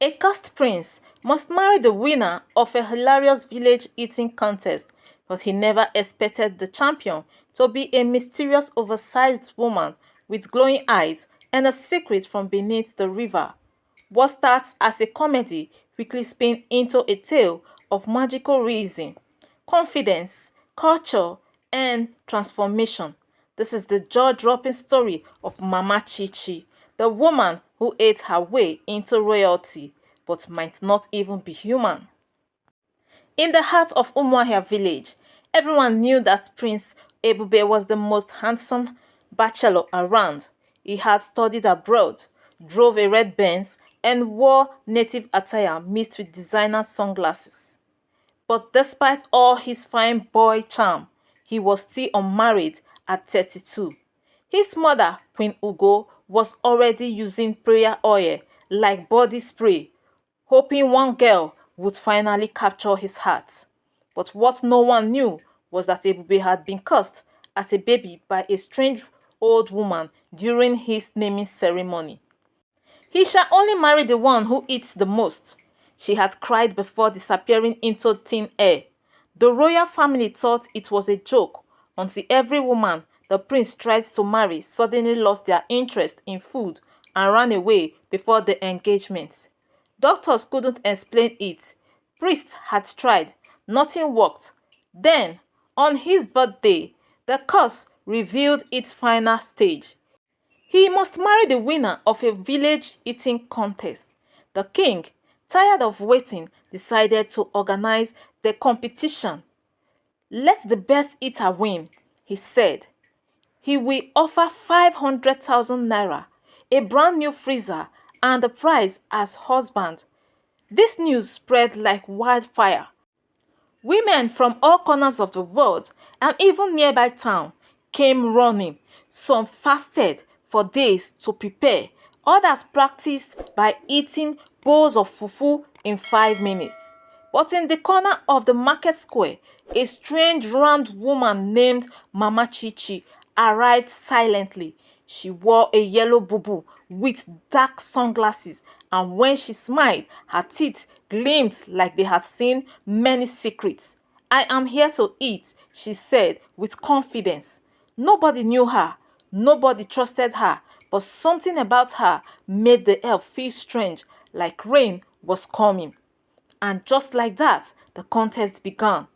A cursed prince must marry the winner of a hilarious village eating contest, but he never expected the champion to be a mysterious oversized woman with glowing eyes and a secret from beneath the river. What starts as a comedy quickly spins into a tale of magical reason, confidence, culture, and transformation. This is the jaw-dropping story of Mama Chichi, the woman who ate her way into royalty but might not even be human. In the heart of Umuahia village, everyone knew that Prince Ebube was the most handsome bachelor around. He had studied abroad, drove a red Benz, and wore native attire mixed with designer sunglasses. But despite all his fine boy charm, he was still unmarried at 32. His mother, Queen Ugo, was already using prayer oil like body spray, hoping one girl would finally capture his heart. But what no one knew was that Ebube had been cursed as a baby by a strange old woman during his naming ceremony. He shall only marry the one who eats the most, she had cried before disappearing into thin air. The royal family thought it was a joke until every woman the prince tried to marry suddenly lost their interest in food and ran away before the engagement. Doctors couldn't explain it. Priests had tried. Nothing worked. Then, on his birthday, the curse revealed its final stage. He must marry the winner of a village eating contest. The king, tired of waiting, decided to organize the competition. Let the best eater win, he said. He will offer 500,000 naira, a brand new freezer, and the prize as husband. This news spread like wildfire. Women from all corners of the world and even nearby town came running. Some fasted for days to prepare. Others practiced by eating bowls of fufu in 5 minutes. But in the corner of the market square, a strange round woman named Mama Chichi arrived silently. She wore a yellow bubu with dark sunglasses, and when she smiled, her teeth gleamed like they had seen many secrets. I am here to eat, she said with confidence. Nobody knew her, nobody trusted her, but something about her made the air feel strange, like rain was coming. And just like that, the contest began.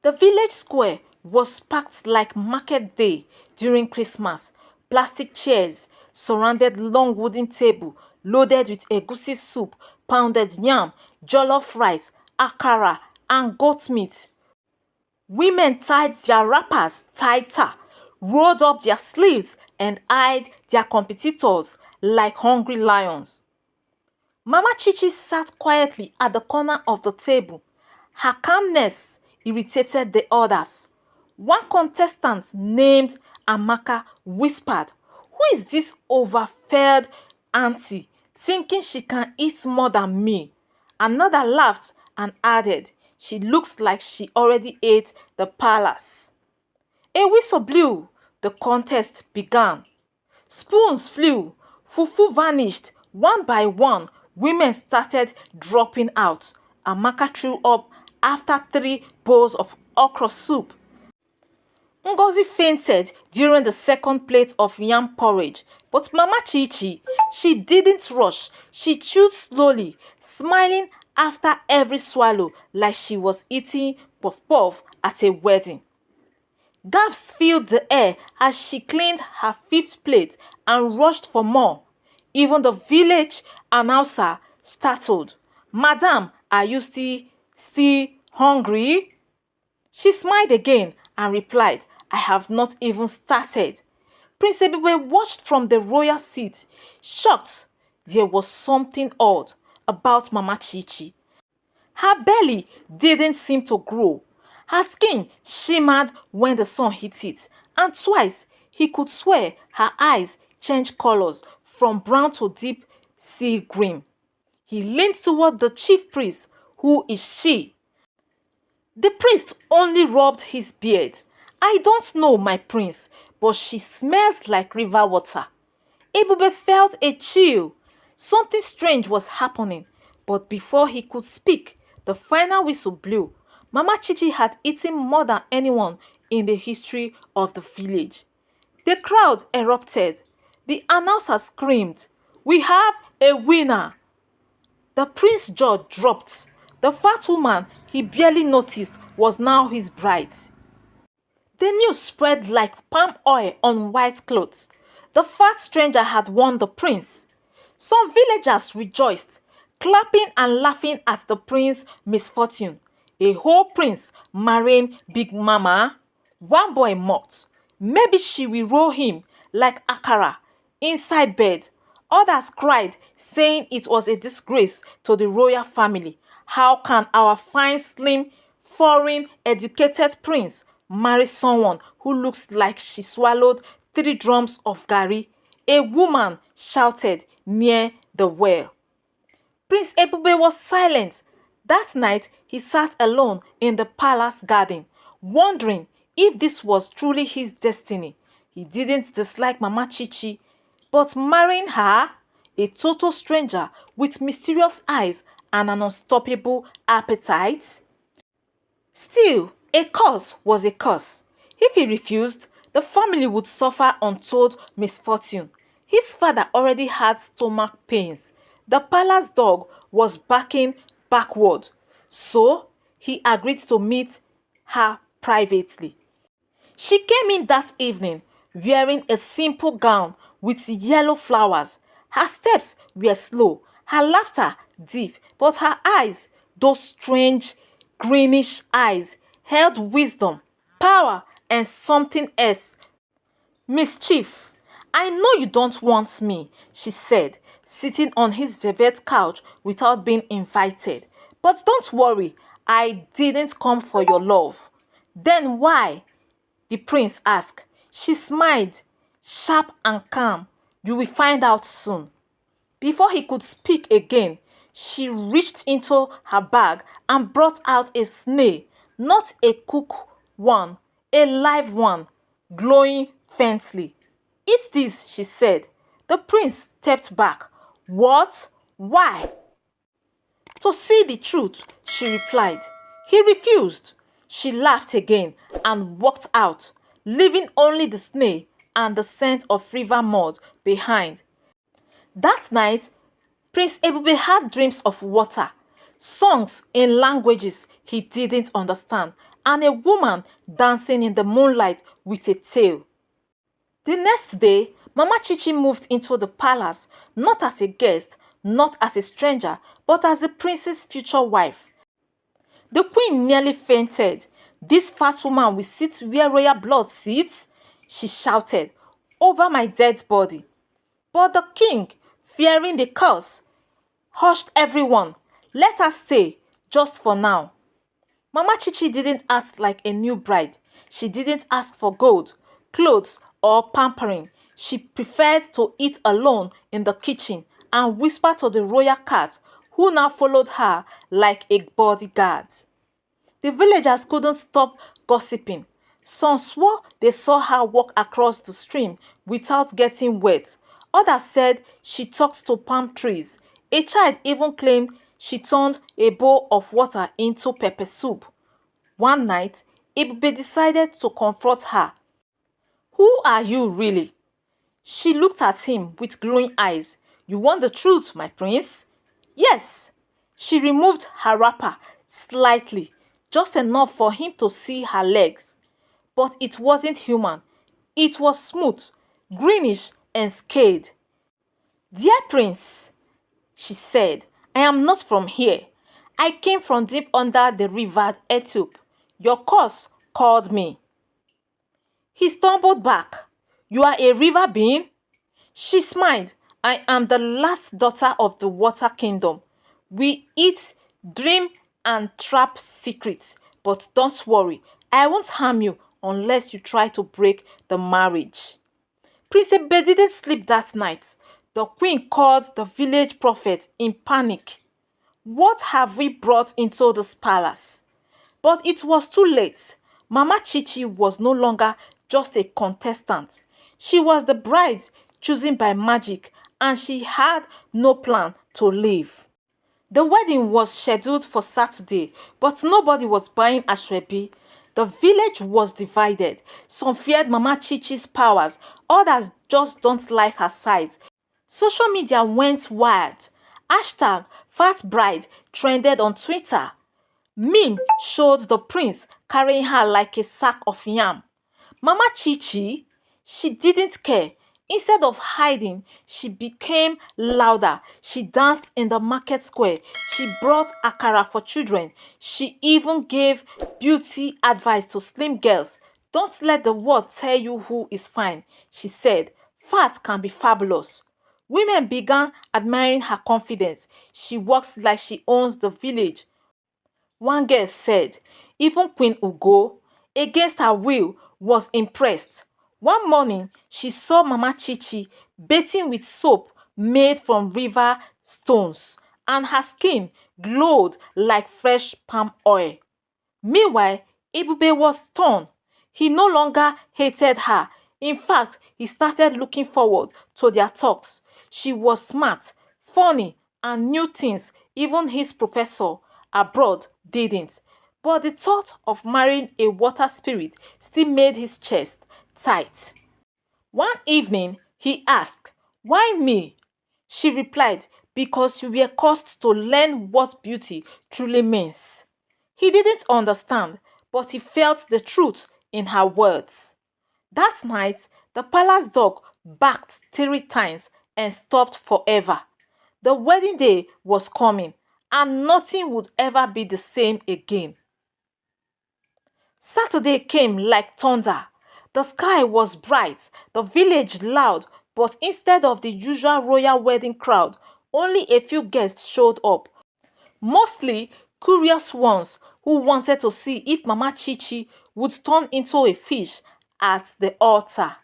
The village square was packed like market day during Christmas. Plastic chairs surrounded long wooden table loaded with egusi soup, pounded yam, jollof rice, akara, and goat meat. Women tied their wrappers tighter, rolled up their sleeves, and eyed their competitors like hungry lions. Mama Chichi sat quietly at the corner of the table. Her calmness irritated the others. One contestant named Amaka whispered, "Who is this overfed auntie, thinking she can eat more than me?" Another laughed and added, "She looks like she already ate the palace." A whistle blew. The contest began. Spoons flew. Fufu vanished. One by one, women started dropping out. Amaka threw up after 3 bowls of okra soup. Ngozi fainted during the second plate of yam porridge, but Mama Chichi, she didn't rush. She chewed slowly, smiling after every swallow like she was eating puff-puff at a wedding. Gasps filled the air as she cleaned her fifth plate and rushed for more. Even the village announcer startled. "Madam, are you still hungry?" She smiled again and replied, "I have not even started." Prince Ebube watched from the royal seat, shocked. There was something odd about Mama Chichi. Her belly didn't seem to grow. Her skin shimmered when the sun hit it, and twice he could swear her eyes changed colors from brown to deep sea green. He leaned toward the chief priest. "Who is she?" The priest only rubbed his beard. "I don't know, my prince, but she smells like river water." Ebube felt a chill. Something strange was happening. But before he could speak, the final whistle blew. Mama Chichi had eaten more than anyone in the history of the village. The crowd erupted. The announcer screamed, "We have a winner!" The prince's jaw dropped. The fat woman he barely noticed was now his bride. The news spread like palm oil on white cloth. The fat stranger had won the prince. Some villagers rejoiced, clapping and laughing at the prince's misfortune. A whole prince marrying Big Mama. One boy mocked, "Maybe she will roll him like akara inside bed." Others cried, saying it was a disgrace to the royal family. How can our fine, slim, foreign, educated prince marry someone who looks like she swallowed 3 drums of garri? A woman shouted near the well. Prince Ebube was silent. That night, he sat alone in the palace garden, wondering if this was truly his destiny. He didn't dislike Mama Chichi, but marrying her, a total stranger with mysterious eyes and an unstoppable appetite? Still, a curse was a curse. If he refused, the family would suffer untold misfortune. His father already had stomach pains. The palace dog was barking backward, so he agreed to meet her privately. She came in that evening wearing a simple gown with yellow flowers. Her steps were slow, her laughter deep, but her eyes, those strange greenish eyes, held wisdom, power, and something else. "Mischief. I know you don't want me," she said, sitting on his velvet couch without being invited. "But don't worry, I didn't come for your love." "Then why?" the prince asked. She smiled, sharp and calm. "You will find out soon." Before he could speak again, she reached into her bag and brought out a snail, not a cooked one, a live one, glowing faintly. "Eat this," she said. The prince stepped back. "What? Why?" "To see the truth," she replied. He refused. She laughed again and walked out, leaving only the snail and the scent of river mud behind. That night, Prince Ebube had dreams of water, songs in languages he didn't understand, and a woman dancing in the moonlight with a tail. The next day, Mama Chichi moved into the palace, not as a guest, not as a stranger, but as the prince's future wife. The queen nearly fainted. "This fat woman will sit where royal blood sits," she shouted, "over my dead body." But the king, fearing the curse, hushed everyone. "Let her stay, just for now." Mama Chichi didn't act like a new bride. She didn't ask for gold, clothes, or pampering. She preferred to eat alone in the kitchen and whisper to the royal cat, who now followed her like a bodyguard. The villagers couldn't stop gossiping. Some swore they saw her walk across the stream without getting wet. Others said she talked to palm trees. A child even claimed she turned a bowl of water into pepper soup. One night, Ebube decided to confront her. "Who are you really?" She looked at him with glowing eyes. "You want the truth, my prince?" "Yes." She removed her wrapper slightly, just enough for him to see her legs. But it wasn't human. It was smooth, greenish, and scaled. "Dear prince," she said, "I am not from here. I came from deep under the river Ethiopia. Your curse called me." He stumbled back. "You are a river being?" She smiled. "I am the last daughter of the water kingdom. We eat, dream, and trap secrets. But don't worry, I won't harm you unless you try to break the marriage." Prince Ebube didn't sleep that night. The queen called the village prophet in panic. "What have we brought into this palace?" But it was too late. Mama Chichi was no longer just a contestant. She was the bride chosen by magic, and she had no plan to leave. The wedding was scheduled for Saturday, but nobody was buying ashwebi. The village was divided. Some feared Mama Chichi's powers, others just don't like her size. Social media went wild. Hashtag Fat Bride trended on Twitter. Meme showed the prince carrying her like a sack of yam. Mama Chichi, she didn't care. Instead of hiding, she became louder. She danced in the market square. She brought akara for children. She even gave beauty advice to slim girls. Don't let the world tell you who is fine, she said. Fat can be fabulous. Women began admiring her confidence. She walks like she owns the village. One girl said, even Queen Ugo, against her will, was impressed. One morning, she saw Mama Chichi bathing with soap made from river stones, and her skin glowed like fresh palm oil. Meanwhile, Ebube was torn. He no longer hated her. In fact, he started looking forward to their talks. She was smart, funny, and knew things even his professor abroad didn't. But the thought of marrying a water spirit still made his chest tight. One evening, he asked, "Why me?" She replied, "Because you were caused to learn what beauty truly means." He didn't understand, but he felt the truth in her words. That night, the palace dog barked 3 times and stopped forever. The wedding day was coming, and nothing would ever be the same again. Saturday came like thunder. The sky was bright, the village loud, but instead of the usual royal wedding crowd, only a few guests showed up. Mostly curious ones who wanted to see if Mama Chichi would turn into a fish at the altar.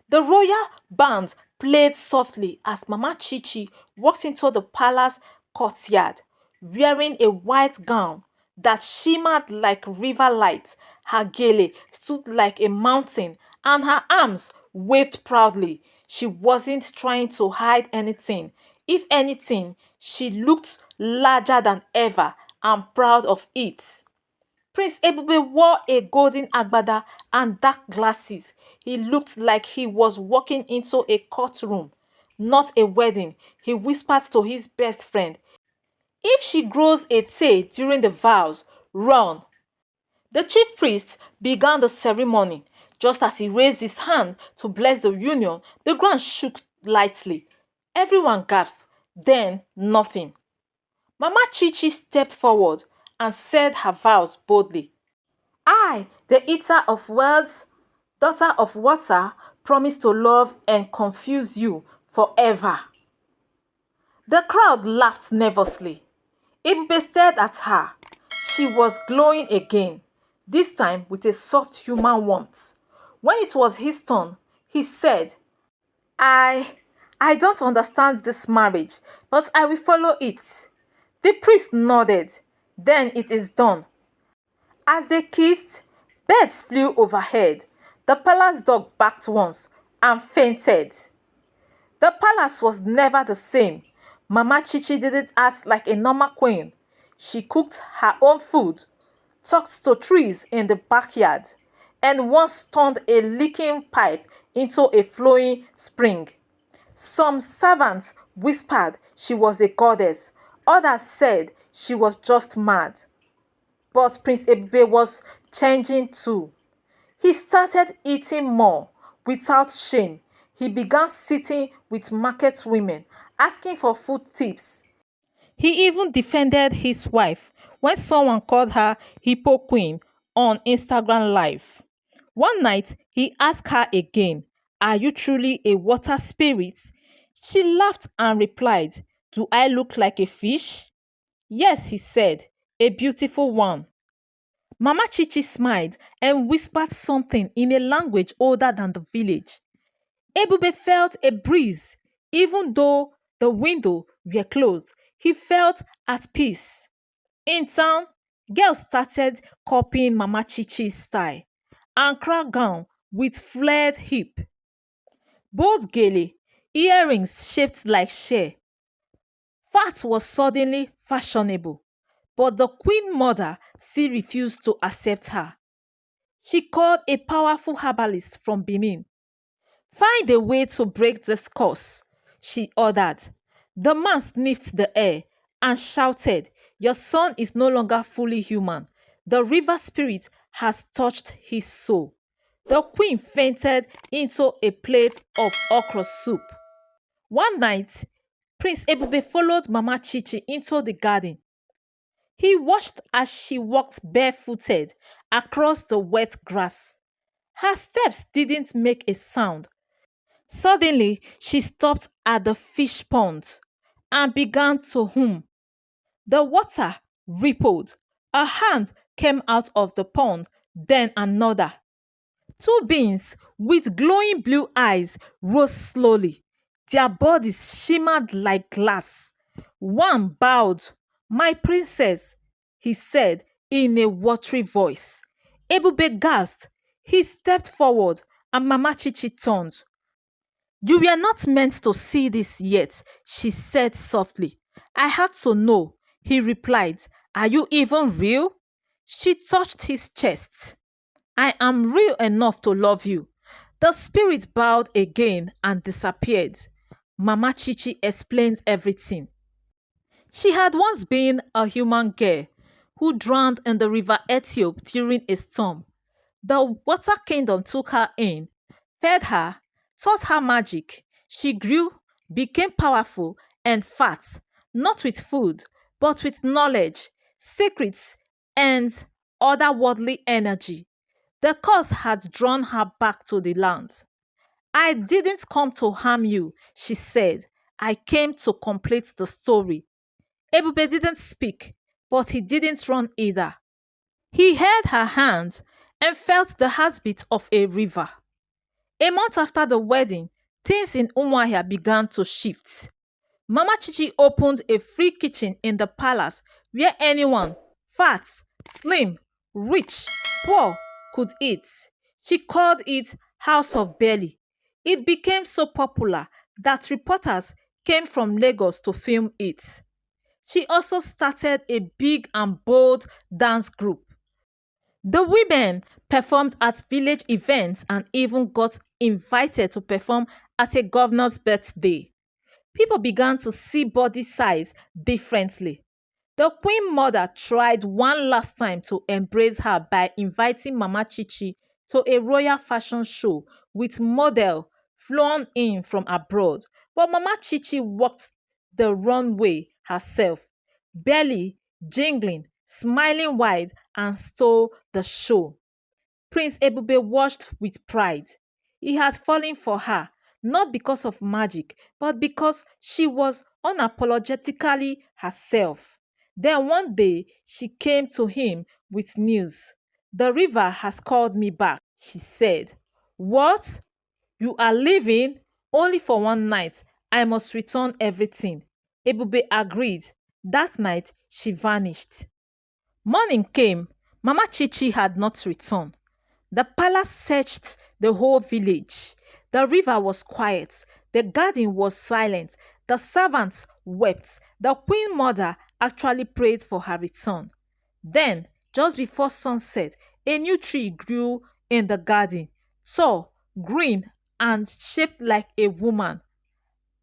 The royal band played softly as Mama Chichi walked into the palace courtyard, wearing a white gown that shimmered like river lights. Her gele stood like a mountain, and her arms waved proudly. She wasn't trying to hide anything. If anything, she looked larger than ever and proud of it. Prince Ebube wore a golden agbada and dark glasses. He looked like he was walking into a courtroom, not a wedding. He whispered to his best friend, "If she grows a tail during the vows, run." The chief priest began the ceremony. Just as he raised his hand to bless the union, the ground shook lightly. Everyone gasped, then nothing. Mama Chichi stepped forward and said her vows boldly. "I, the eater of words, daughter of water, promise to love and confuse you forever." The crowd laughed nervously. Ebube stared at her. She was glowing again, this time with a soft human warmth. When it was his turn, he said, I, I don't understand this marriage, but I will follow it." The priest nodded. "Then it is done." As they kissed, birds flew overhead. The palace dog barked once and fainted. The palace was never the same. Mama Chichi didn't act like a normal queen. She cooked her own food, talked to trees in the backyard, and once turned a leaking pipe into a flowing spring. Some servants whispered she was a goddess. Others said she was just mad. But Prince Ebube was changing too. He started eating more without shame. He began sitting with market women, asking for food tips. He even defended his wife when someone called her Hippo Queen on Instagram Live. One night, he asked her again, "Are you truly a water spirit?" She laughed and replied, "Do I look like a fish?" "Yes," he said, "a beautiful one." Mama Chichi smiled and whispered something in a language older than the village. Ebube felt a breeze. Even though the windows were closed, he felt at peace. In town, girls started copying Mama Chichi's style. Ankara gown with flared hip, bold gele, earrings shaped like share, Fat was suddenly fashionable, but the queen mother still refused to accept her. She called a powerful herbalist from Benin. "Find a way to break this curse," she ordered. The man sniffed the air and shouted, "Your son is no longer fully human. The river spirit has touched his soul." The queen fainted into a plate of okra soup. One night, Prince Ebube followed Mama Chichi into the garden. He watched as she walked barefooted across the wet grass. Her steps didn't make a sound. Suddenly, she stopped at the fish pond and began to hum. The water rippled. A hand came out of the pond, then another. Two beings with glowing blue eyes rose slowly. Their bodies shimmered like glass. One bowed. "My princess," he said in a watery voice. Ebube gasped. He stepped forward and Mama Chichi turned. "You were not meant to see this yet," she said softly. "I had to know," he replied. "Are you even real?" She touched his chest. "I am real enough to love you." The spirit bowed again and disappeared. Mama Chichi explained everything. She had once been a human girl who drowned in the river Ethiopia during a storm. The water kingdom took her in, fed her, taught her magic. She grew, became powerful and fat, not with food, but with knowledge, secrets, and otherworldly energy. The curse had drawn her back to the land. "I didn't come to harm you," she said. "I came to complete the story." Ebube didn't speak, but he didn't run either. He held her hand and felt the heartbeat of a river. A month after the wedding, things in Umuahia began to shift. Mama Chichi opened a free kitchen in the palace where anyone, fat, slim, rich, poor, could eat. She called it House of Belly. It became so popular that reporters came from Lagos to film it. She also started a big and bold dance group. The women performed at village events and even got invited to perform at a governor's birthday. People began to see body size differently. The queen mother tried one last time to embrace her by inviting Mama Chichi to a royal fashion show with model flown in from abroad. But Mama Chichi walked the runway herself, barely jingling, smiling wide, and stole the show. Prince Ebube watched with pride. He had fallen for her, not because of magic, but because she was unapologetically herself. Then one day, she came to him with news. "The river has called me back," she said. "What? You are leaving? Only for one night. I must return everything." Ebube agreed. That night, she vanished. Morning came. Mama Chichi had not returned. The palace searched the whole village. The river was quiet. The garden was silent. The servants wept. The queen mother actually prayed for her return. Then, just before sunset, a new tree grew in the garden, tall, green, and shaped like a woman.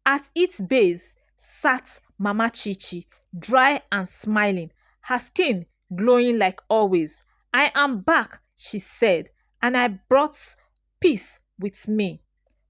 At its base sat Mama Chichi, dry and smiling, her skin glowing like always. "I am back," she said, "and I brought peace with me."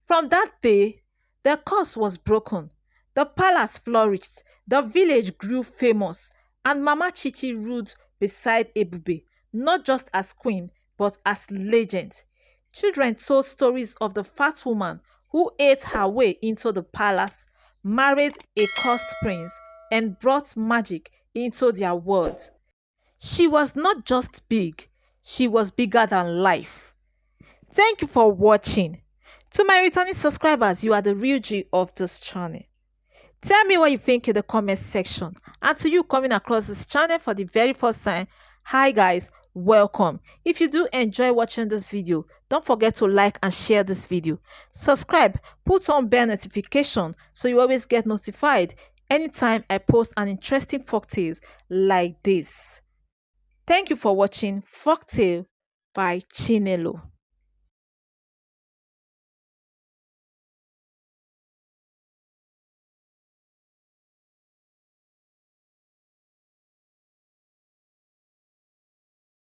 From that day, the curse was broken. The palace flourished, the village grew famous, and Mama Chichi ruled beside Ebube, not just as queen, but as legend. Children told stories of the fat woman who ate her way into the palace, married a cursed prince, and brought magic into their world. She was not just big, she was bigger than life. Thank you for watching. To my returning subscribers, you are the real G of this channel. Tell me what you think in the comment section. And to you coming across this channel for the very first time, hi guys, welcome. If you do enjoy watching this video, don't forget to like and share this video. Subscribe, put on bell notification so you always get notified anytime I post an interesting folktales like this. Thank you for watching Folktale by Chinelo.